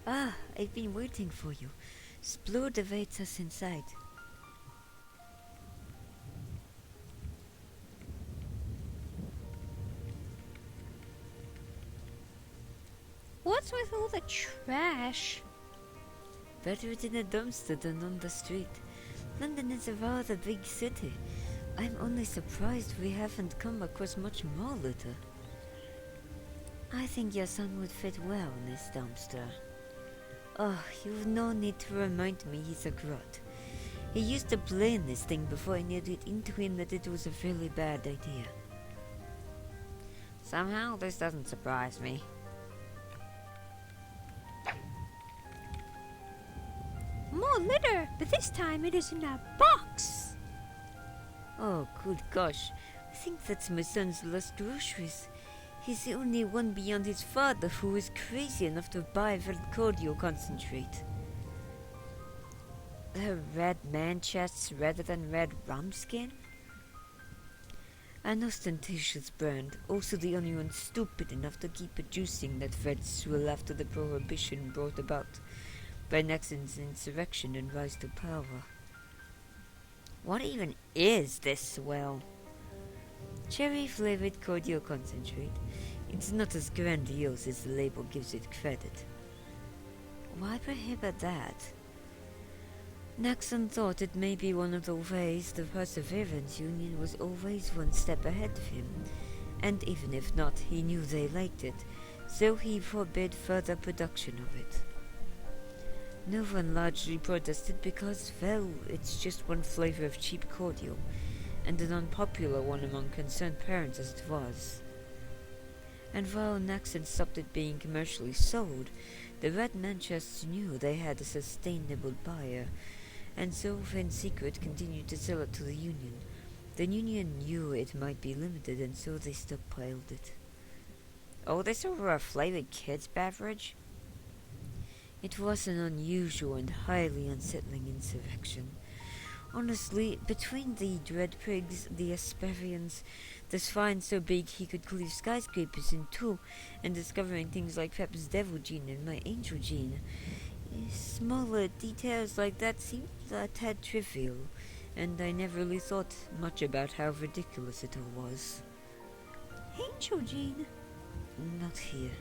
Ah, I've been waiting for you. Splode awaits us inside. What's with all the trash? Better it in a dumpster than on the street. London is a rather big city. I'm only surprised we haven't come across much more litter. I think your son would fit well in this dumpster. Oh, you've no need to remind me he's a grot. He used to play in this thing before I nailed it into him that it was a really bad idea. Somehow this doesn't surprise me. More litter, but this time it is in a box. Oh, good gosh. I think that's my son's last groceries. He's the only one beyond his father who is crazy enough to buy red cordial concentrate. Red man chests rather than red rum skin? An ostentatious brand, also the only one stupid enough to keep producing that red swill after the prohibition brought about by Nixon's insurrection and rise to power. What even is this swill? Cherry-flavored cordial concentrate. It's not as grandiose as the label gives it credit. Why prohibit that? Nixon thought it may be one of the ways the Perseverance Union was always one step ahead of him, and even if not, he knew they liked it, so he forbid further production of it. No one largely protested because, well, it's just one flavor of cheap cordial, and an unpopular one among concerned parents as it was. And while Nixon stopped it being commercially sold, the Red Manchesters knew they had a sustainable buyer, and so in secret continued to sell it to the Union. The Union knew it might be limited, and so they stockpiled it. Oh, this over a flavored kids' beverage? It was an unusual and highly unsettling insurrection. Honestly, between the dread prigs, the Asperians, the swine so big he could cleave skyscrapers in two, and discovering things like Pep's devil gene and my angel gene, smaller details like that seemed a tad trivial, and I never really thought much about how ridiculous it all was. Angel gene? Not here.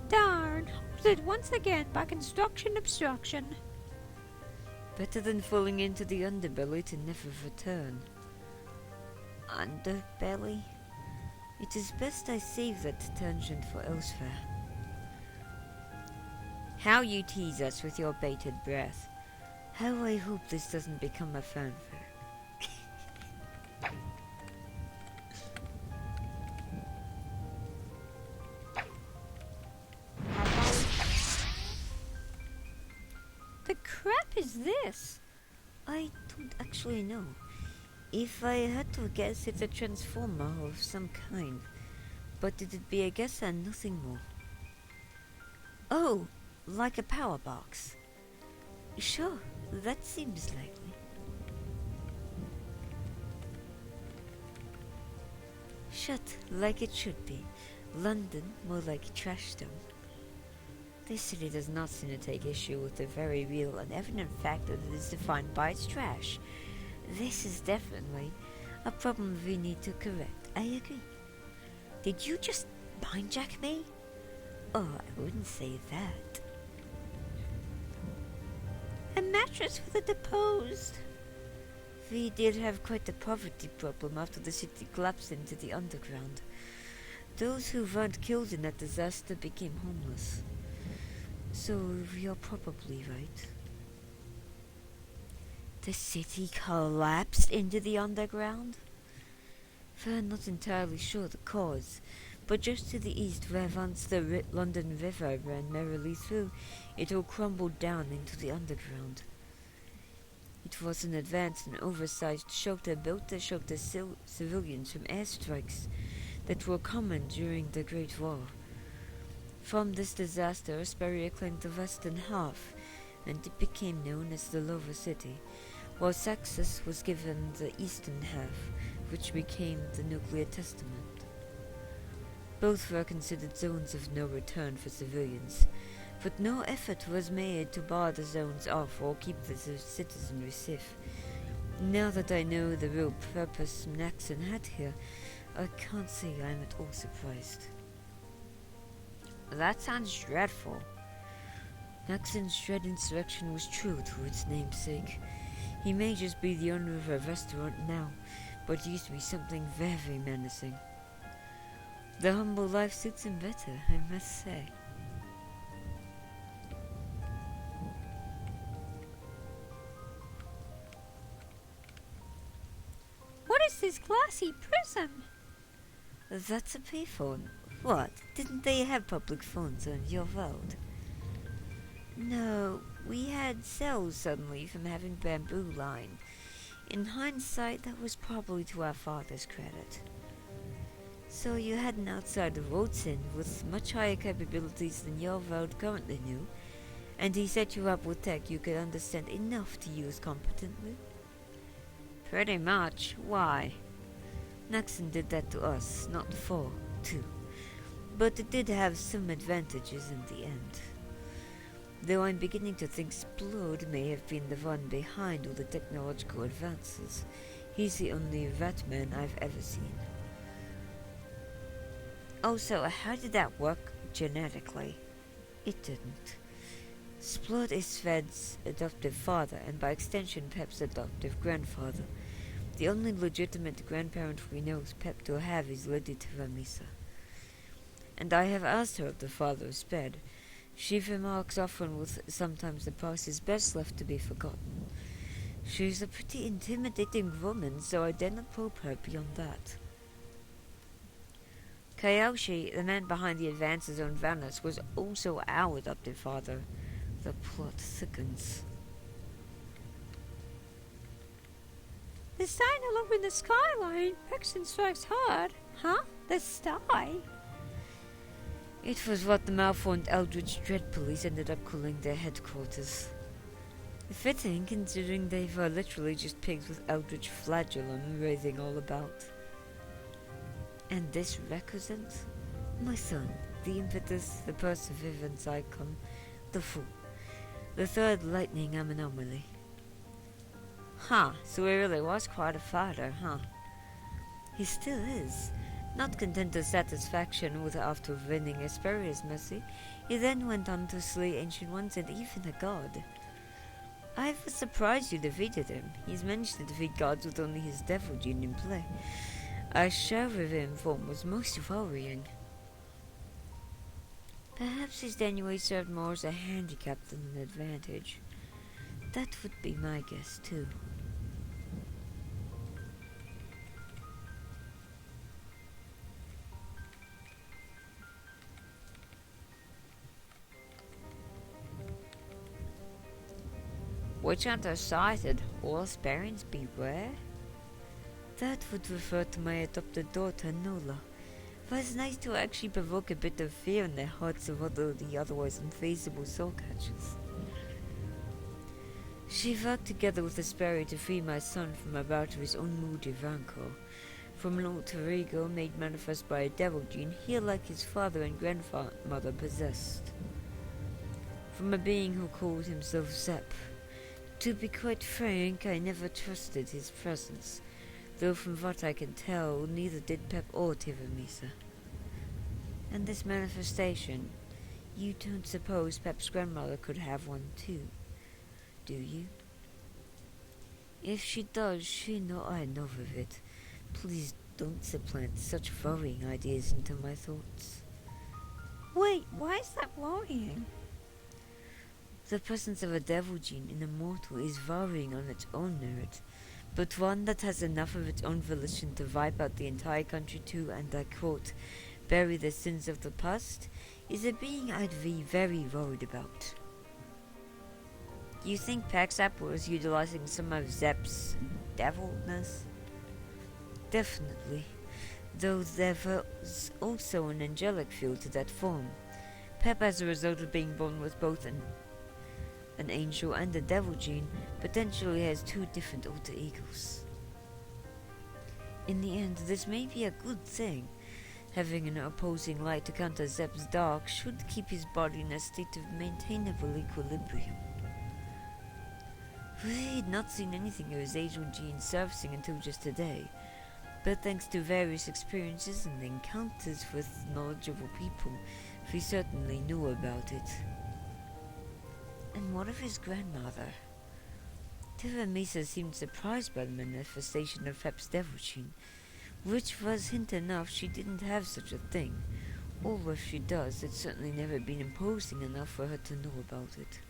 Darn, halted once again by construction obstruction. Better than falling into the underbelly to never return. Underbelly? It is best I save that tangent for elsewhere. How you tease us with your bated breath. How I hope this doesn't become a fanfare. The crap is this? I don't actually know. If I had to guess, it's a transformer of some kind. But it'd be a guess and nothing more. Oh, like a power box. Sure, that seems likely. Shut like it should be. London, more like trashdom. This city does not seem to take issue with the very real and evident fact that it is defined by its trash. This is definitely a problem we need to correct. I agree. Did you just mindjack me? Oh, I wouldn't say that. A mattress for the deposed. We did have quite a poverty problem after the city collapsed into the underground. Those who weren't killed in that disaster became homeless. So you're probably right. The city collapsed into the underground? We're not entirely sure the cause, but just to the east where once the London River ran merrily through, it all crumbled down into the underground. It was an advanced and oversized shelter built to shelter civilians from airstrikes that were common during the Great War. From this disaster, Asperia claimed the western half, and it became known as the Lower City, while Saxus was given the eastern half, which became the Nuclear Testament. Both were considered zones of no return for civilians, but no effort was made to bar the zones off or keep the citizenry safe. Now that I know the real purpose Naxon had here, I can't say I'm at all surprised. That sounds dreadful. Naxon's dread insurrection was true to its namesake. He may just be the owner of a restaurant now, but used to be something very menacing. The humble life suits him better, I must say. What is this glassy prism? That's a payphone. What? Didn't they have public phones on your world? No, we had cells suddenly from having bamboo line. In hindsight, that was probably to our father's credit. So you had an outsider waltz in with much higher capabilities than your world currently knew, and he set you up with tech you could understand enough to use competently? Pretty much. Why? Naxon did that to us, not for, too. But it did have some advantages in the end. Though I'm beginning to think Splode may have been the one behind all the technological advances. He's the only rat man I've ever seen. Oh, so how did that work genetically? It didn't. Splode is Sved's adoptive father, and by extension Pep's adoptive grandfather. The only legitimate grandparent we know Pep to have is Lady Teramisa. And I have asked her of the father of Sped. She remarks often with sometimes the past is best left to be forgotten. She's a pretty intimidating woman, so I dare not probe her beyond that. Kyoshi, the man behind the advances on Vanus, was also our adoptive father. The plot thickens. The sign all over the skyline, Paxton strikes hard. Huh? The sty? It was what the malformed Eldritch Dread Police ended up calling their headquarters. Fitting, considering they were literally just pigs with Eldritch flagellum writhing all about. And this represents my son, the impetus, the perseverance icon, the fool, the third lightning anomaly. Huh, so he really was quite a fighter, huh? He still is. Not content to satisfaction with after winning Asperia's mercy, he then went on to slay ancient ones and even a god. I was surprised you defeated him. He's managed to defeat gods with only his devil gene in play. Our share of him form was most worrying. Perhaps his Daniel served more as a handicap than an advantage. That would be my guess too. Witch hunter sighted. All sparings beware? That would refer to my adopted daughter, Nola. It was nice to actually provoke a bit of fear in the hearts of all the otherwise unfeasible soul catchers. She worked together with Asperia to free my son from a bout of his own moody rancor. From an alter ego made manifest by a devil gene he, like his father and grandmother, possessed. From a being who called himself Zep. To be quite frank, I never trusted his presence, though from what I can tell, neither did Pep or Tiramisu. And this manifestation, you don't suppose Pep's grandmother could have one too, do you? If she does, she know I know of it. Please don't supplant such worrying ideas into my thoughts. Wait, why is that worrying? The presence of a devil gene in a mortal is worrying on its own merit, but one that has enough of its own volition to wipe out the entire country to, and I quote, bury the sins of the past, is a being I'd be very worried about. You think Paxap was utilizing some of Zep's devilness? Definitely, though there was also an angelic feel to that form. Pep, as a result of being born with both an angel and a devil gene, potentially has two different alter egos. In the end, this may be a good thing. Having an opposing light to counter Zeb's dark should keep his body in a state of maintainable equilibrium. We had not seen anything of his angel gene surfacing until just today, but thanks to various experiences and encounters with knowledgeable people, we certainly knew about it. And what of his grandmother? Tiramisu seemed surprised by the manifestation of Pep's devil gene, which was hint enough she didn't have such a thing, or if she does, it's certainly never been imposing enough for her to know about it.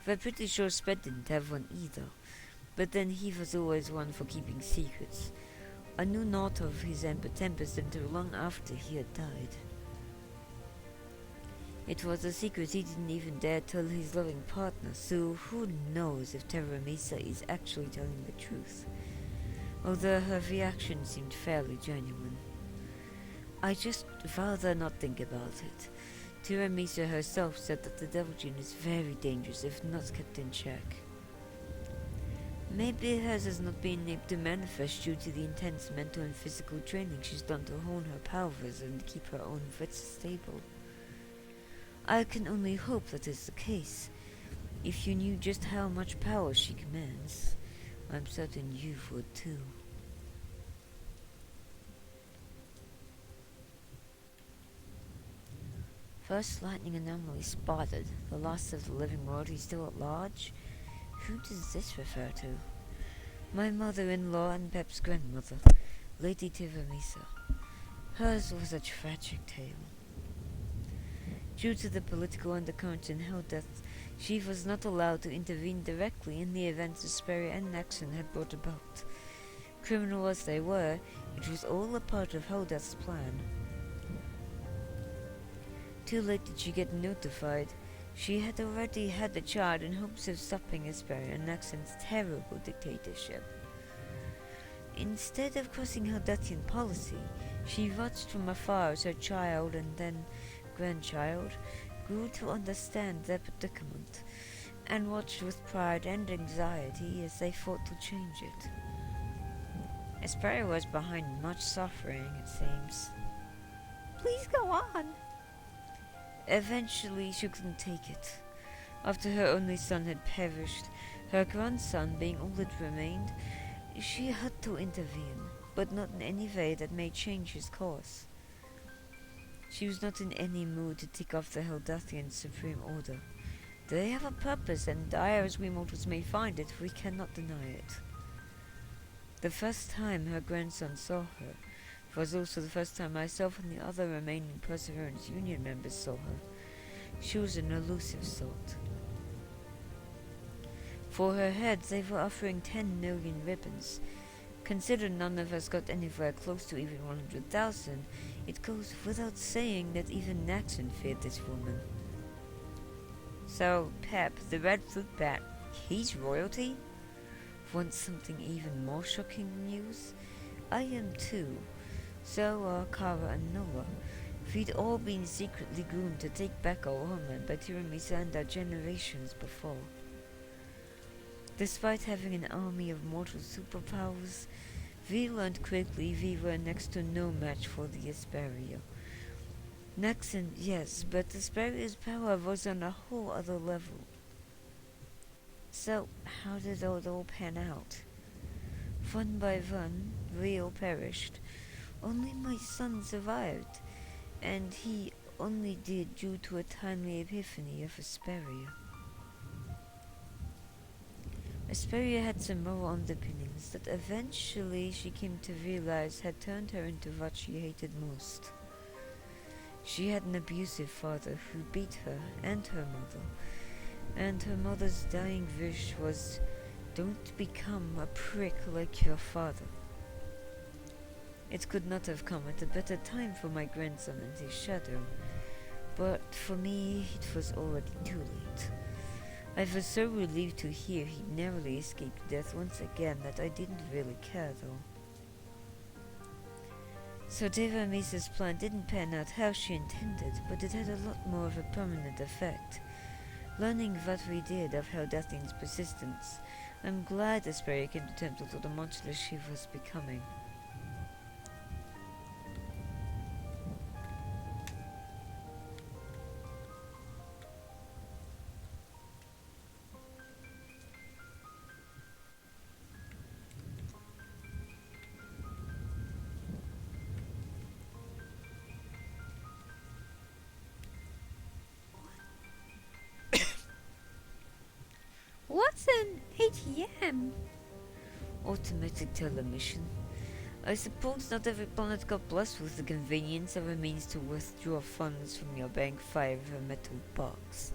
We're pretty sure Sped didn't have one either, but then he was always one for keeping secrets. I knew naught of his tempest until long after he had died. It was a secret he didn't even dare tell his loving partner, so who knows if Tiramisu is actually telling the truth, although her reaction seemed fairly genuine. I just rather not think about it. Tiramisu herself said that the devil gene is very dangerous if not kept in check. Maybe hers has not been able to manifest due to the intense mental and physical training she's done to hone her powers and keep her own wits stable. I can only hope that is the case. If you knew just how much power she commands, I'm certain you would too. First lightning anomaly spotted. The last of the living royalty still at large? Who does this refer to? My mother-in-law and Pep's grandmother, Lady Tiramisu. Hers was a tragic tale. Due to the political undercurrents in her death, she was not allowed to intervene directly in the events Asperia and Naxon had brought about. Criminal as they were, it was all a part of Holdeth's plan. Too late did she get notified. She had already had the child in hopes of stopping Asperia and Naxon's terrible dictatorship. Instead of crossing Holdethian policy, she watched from afar as her child and then grandchild grew to understand their predicament, and watched with pride and anxiety as they fought to change it. Asperia was behind much suffering, it seems. Please go on. Eventually she couldn't take it. After her only son had perished, her grandson being all that remained, she had to intervene, but not in any way that may change his course. She was not in any mood to take off the Holdethian Supreme Order. They have a purpose, and dire as we mortals may find it, we cannot deny it. The first time her grandson saw her was also the first time myself and the other remaining Perseverance Union members saw her. She was an elusive sort. For her head, they were offering 10 million ribbons. Consider none of us got anywhere close to even 100,000, it goes without saying that even Naxon feared this woman. So, Pep, the red fruit bat, he's royalty? Want something even more shocking news? I am too. So are Kara and Noah. We'd all been secretly groomed to take back our homeland by Tiramisu and our generations before. Despite having an army of mortal superpowers, we learned quickly we were next to no match for the Asperia. Naxon, yes, but Asperia's power was on a whole other level. So, how did it all pan out? One by one, we all perished. Only my son survived, and he only did due to a timely epiphany of Asperia. Asperia had some moral underpinnings that eventually she came to realize had turned her into what she hated most. She had an abusive father who beat her and her mother, and her mother's dying wish was, "Don't become a prick like your father." It could not have come at a better time for my grandson and his shadow, but for me it was already too late. I was so relieved to hear he narrowly escaped death once again that I didn't really care though. So Tiramisu's plan didn't pan out how she intended, but it had a lot more of a permanent effect. Learning what we did of Heldathian's persistence, I'm glad Asperia came to terms with what a monster she was becoming. What's an ATM? Automatic telemission. I suppose not every planet got blessed with the convenience of a means to withdraw funds from your bank via a metal box.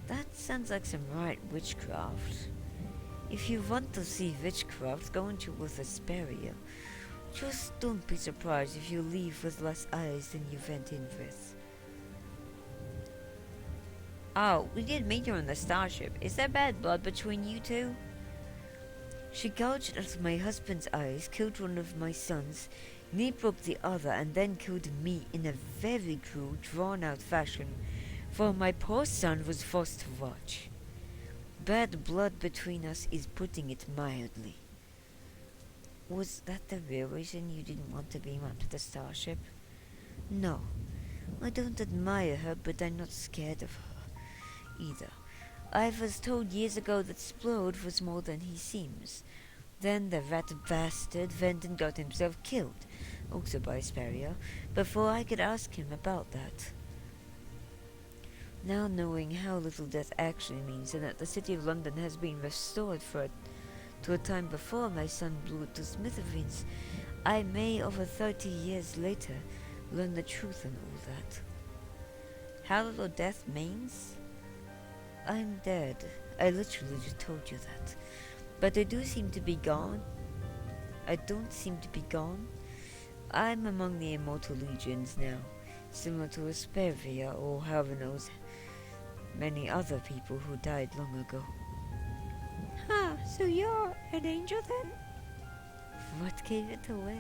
That sounds like some right witchcraft. If you want to see witchcraft, go into with Asperia. Just don't be surprised if you leave with less eyes than you went in with. Oh, we did meet her on the starship. Is there bad blood between you two? She gouged out my husband's eyes, killed one of my sons, knee broke the other, and then killed me in a very cruel, drawn-out fashion, for my poor son was forced to watch. Bad blood between us is putting it mildly. Was that the real reason you didn't want to beam up to the starship? No. I don't admire her, but I'm not scared of her either. I was told years ago that Splode was more than he seems. Then the rat bastard went and got himself killed, also by Asperia, before I could ask him about that. Now knowing how little death actually means, and that the city of London has been restored to a time before my son blew it to smithereens, I may, over 30 years later, learn the truth and all that. How little death means? I'm dead. I literally just told you that. But I do seem to be gone. I don't seem to be gone. I'm among the immortal legions now, similar to Asperia or however knows many other people who died long ago. Huh, so you're an angel then? What gave it away?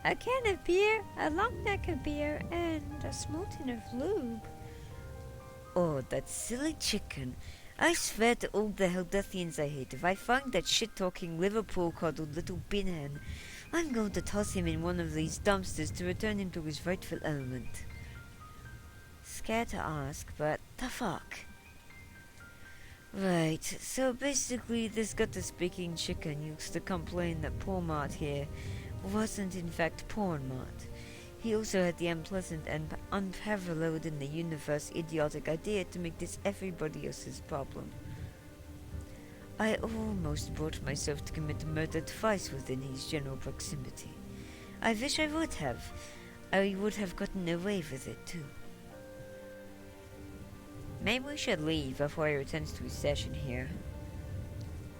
A can of beer, a long neck of beer, and a small tin of lube. Oh, that silly chicken. I swear to all the Heldathians I hate, if I find that shit-talking Liverpool-coddled little pinhead, I'm going to toss him in one of these dumpsters to return him to his rightful element. Scared to ask, but the fuck? Right, so basically this gutter-speaking chicken used to complain that poormart here wasn't in fact poormart. He also had the unpleasant and unparalleled in the universe idiotic idea to make this everybody else's problem. I almost brought myself to commit murder twice within his general proximity. I wish I would have. I would have gotten away with it too. Maybe we should leave before he returns to his session here.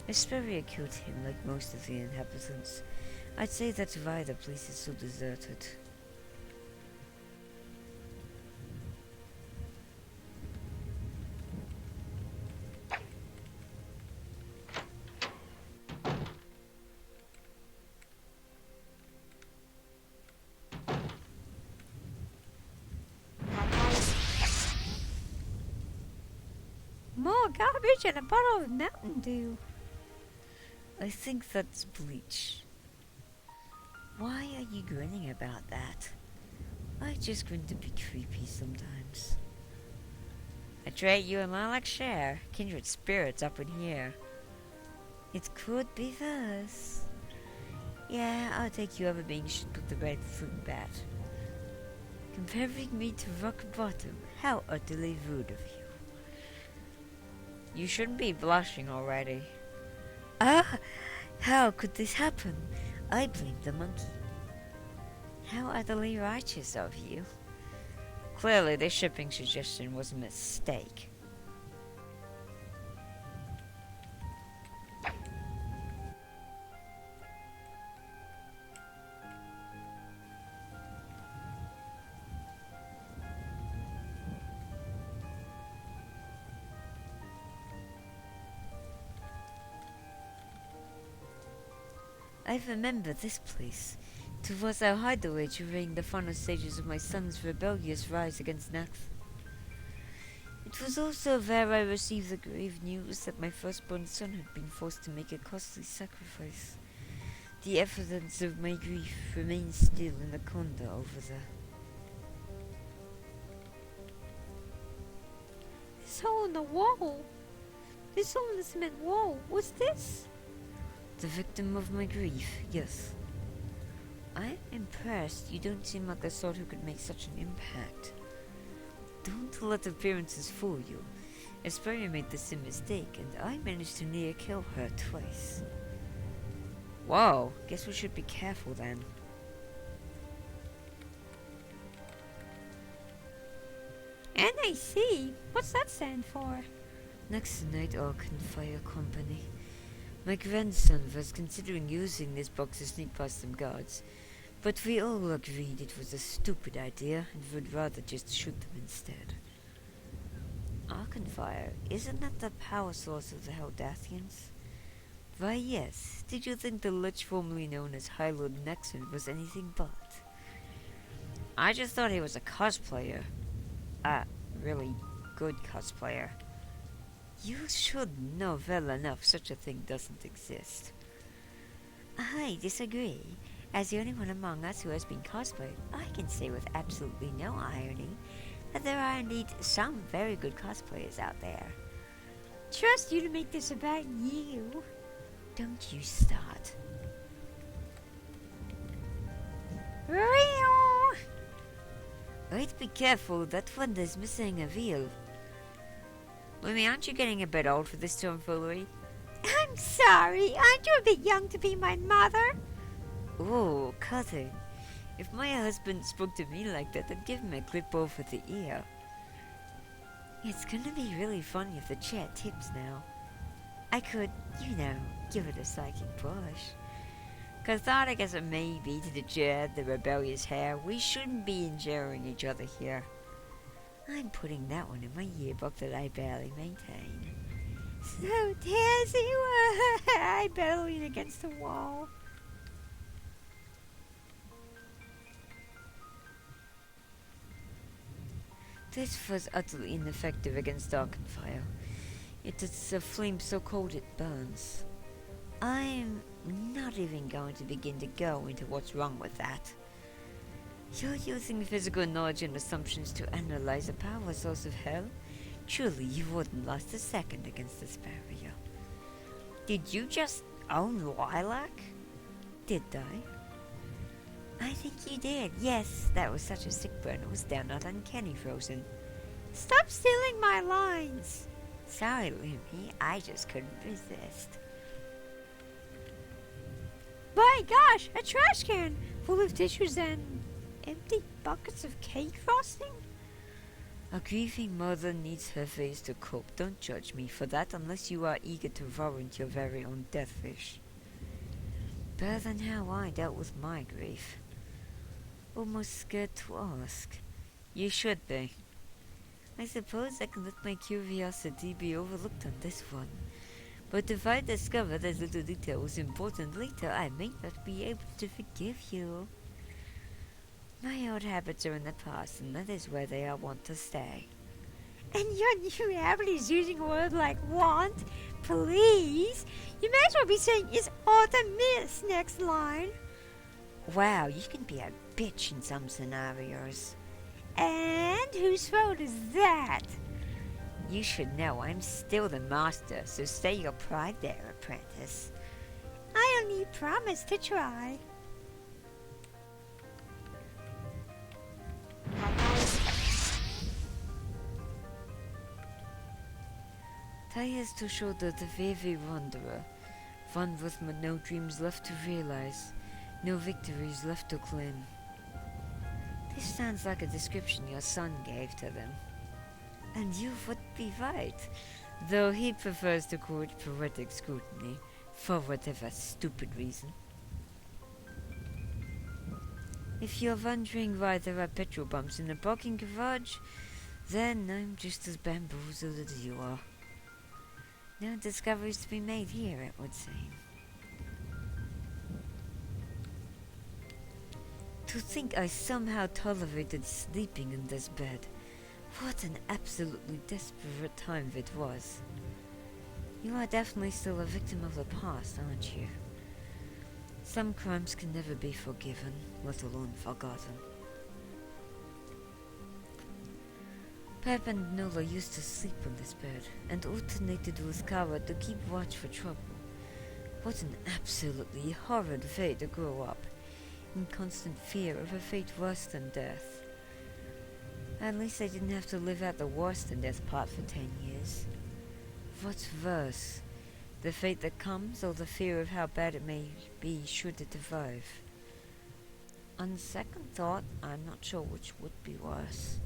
Asperia killed him like most of the inhabitants. I'd say that's why the place is so deserted. More garbage and a bottle of Mountain Dew. I think that's bleach. Why are you grinning about that? I just grin to be creepy sometimes. I trade you and Lilac share. Kindred spirits up in here. It could be this. Yeah, I'll take you over being shit with the red fruit bat. Comparing me to rock bottom, how utterly rude of you. You shouldn't be blushing already. Ah! How could this happen? I blame the monkey. How utterly righteous of you. Clearly this shipping suggestion was a mistake. I remember this place. It was our hideaway during the final stages of my son's rebellious rise against Nax. It was also there I received the grave news that my firstborn son had been forced to make a costly sacrifice. The evidence of my grief remains still in the conda over there. This hole in the wall. This hole in the cement wall. What's this? The victim of my grief, yes. I'm impressed. You don't seem like the sort who could make such an impact. Don't let appearances fool you. Aspria made the same mistake, and I managed to near kill her twice. Whoa, guess we should be careful then. NAC? What's that stand for? Next Night Arcan Fire Company. My grandson was considering using this box to sneak past some guards, but we all agreed it was a stupid idea and would rather just shoot them instead. Arcan Fire, isn't that the power source of the Heldathians? Why yes, did you think the lich formerly known as High Lord Nexon was anything but? I just thought he was a cosplayer. Really good cosplayer. You should know well enough such a thing doesn't exist. I disagree. As the only one among us who has been cosplayed, I can say with absolutely no irony that there are indeed some very good cosplayers out there. Trust you to make this about you. Don't you start. Real! Wait, be careful, that one is missing a wheel. Mummy, aren't you getting a bit old for this tomfoolery? I'm sorry, aren't you a bit young to be my mother? Oh, cousin. If my husband spoke to me like that, I'd give him a clip over the ear. It's gonna be really funny if the chair tips now. I could, give it a psychic push. Cathartic as it may be to the chair, the rebellious hair, we shouldn't be injuring each other here. I'm putting that one in my yearbook that I barely maintain. So dizzy, I bellowing against the wall. This was utterly ineffective against Arcan Fire. It is a flame so cold it burns. I'm not even going to begin to go into what's wrong with that. You're using physical knowledge and assumptions to analyze a power source of hell? Truly, you wouldn't last a second against this barrier. Did you just own Lilac? Did I think you did. Yes, that was such a sick burn. It was down not uncanny frozen. Stop stealing my lines. Sorry, Lumy. I just couldn't resist. My gosh, a trash can full of tissues and empty buckets of cake frosting? A grieving mother needs her face to cope. Don't judge me for that unless you are eager to warrant your very own death wish. Better than how I dealt with my grief. Almost scared to ask. You should be. I suppose I can let my curiosity be overlooked on this one. But if I discover this little detail was important later, I may not be able to forgive you. My old habits are in the past, and that is where they are wont to stay. And your new habit is using a word like want? Please? You may as well be saying, is Artemis next line? Wow, you can be a bitch in some scenarios. And whose fault is that? You should know I'm still the master, so stay your pride there, apprentice. I only promise to try. Tires to shoulder the weary wanderer, one with no dreams left to realize, no victories left to claim. This sounds like a description your son gave to them. And you would be right, though he prefers to call it poetic scrutiny, for whatever stupid reason. If you're wondering why there are petrol pumps in the parking garage, then I'm just as bamboozled as you are. No discoveries to be made here, it would seem. To think I somehow tolerated sleeping in this bed. What an absolutely desperate time it was. You are definitely still a victim of the past, aren't you? Some crimes can never be forgiven, let alone forgotten. Pep and Nola used to sleep on this bed, and alternated with Kara to keep watch for trouble. What an absolutely horrid way to grow up, in constant fear of a fate worse than death. At least I didn't have to live out the worse than death part for 10 years. What's worse? The fate that comes, or the fear of how bad it may be should it survive? On second thought, I'm not sure which would be worse.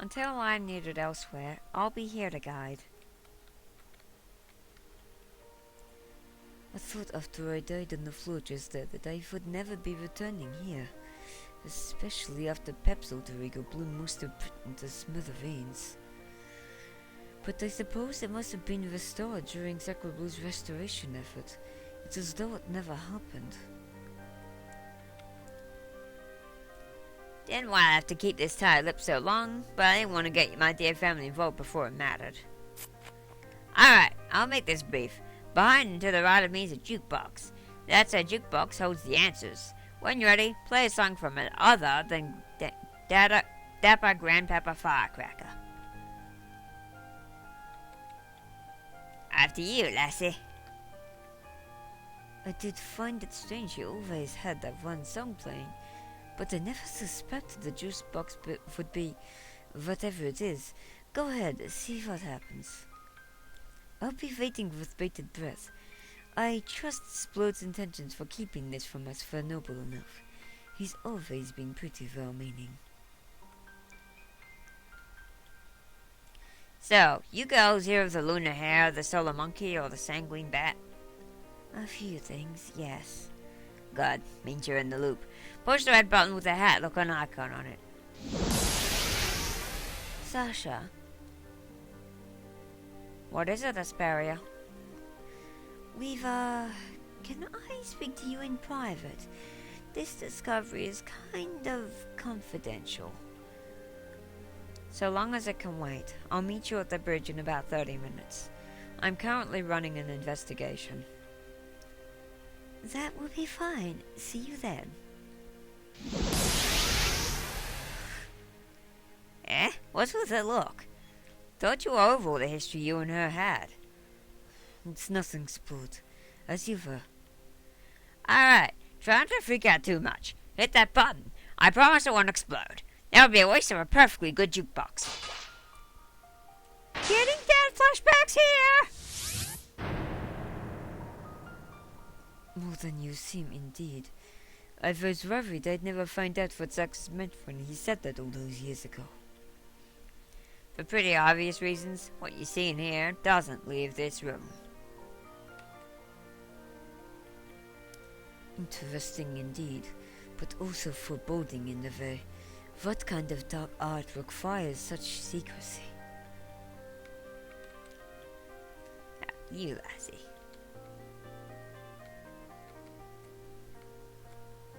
Until I'm needed elsewhere, I'll be here to guide. I thought after I died on the floor just there that I would never be returning here, especially after Pep's alter ego blew most of Britain to smithereens. But I suppose it must have been restored during Sacreblue's restoration effort. It's as though it never happened. Didn't want to have to keep this tight lip so long, but I didn't want to get my dear family involved before it mattered. Alright, I'll make this brief. Behind and to the right of me is a jukebox. That said jukebox holds the answers. When you're ready, play a song from it other than Dapper Grandpapa Firecracker. After you, lassie. I did find it strange you always had that one song playing, but I never suspected the juice box would be whatever it is. Go ahead, see what happens. I'll be waiting with bated breath. I trust Splode's intentions for keeping this from us were noble enough. He's always been pretty well-meaning. So, you girls hear of the lunar hare, the solar monkey, or the sanguine bat? A few things, yes. Good, means you're in the loop. Push the red button with the hat, look an icon on it. Sasha. What is it, Asperia? Can I speak to you in private? This discovery is kind of confidential. So long as it can wait. I'll meet you at the bridge in about 30 minutes. I'm currently running an investigation. That will be fine. See you then. Eh? What's with the look? Thought you were over all the history you and her had. It's nothing, Splode. As you were. Alright, try not to freak out too much. Hit that button. I promise it won't explode. That would be a waste of a perfectly good jukebox. Getting dad flashbacks here! More than you seem, indeed. I was worried I'd never find out what Zax meant when he said that all those years ago. For pretty obvious reasons, what you see in here doesn't leave this room. Interesting indeed, but also foreboding in a way. What kind of dark art requires such secrecy? You, lassie.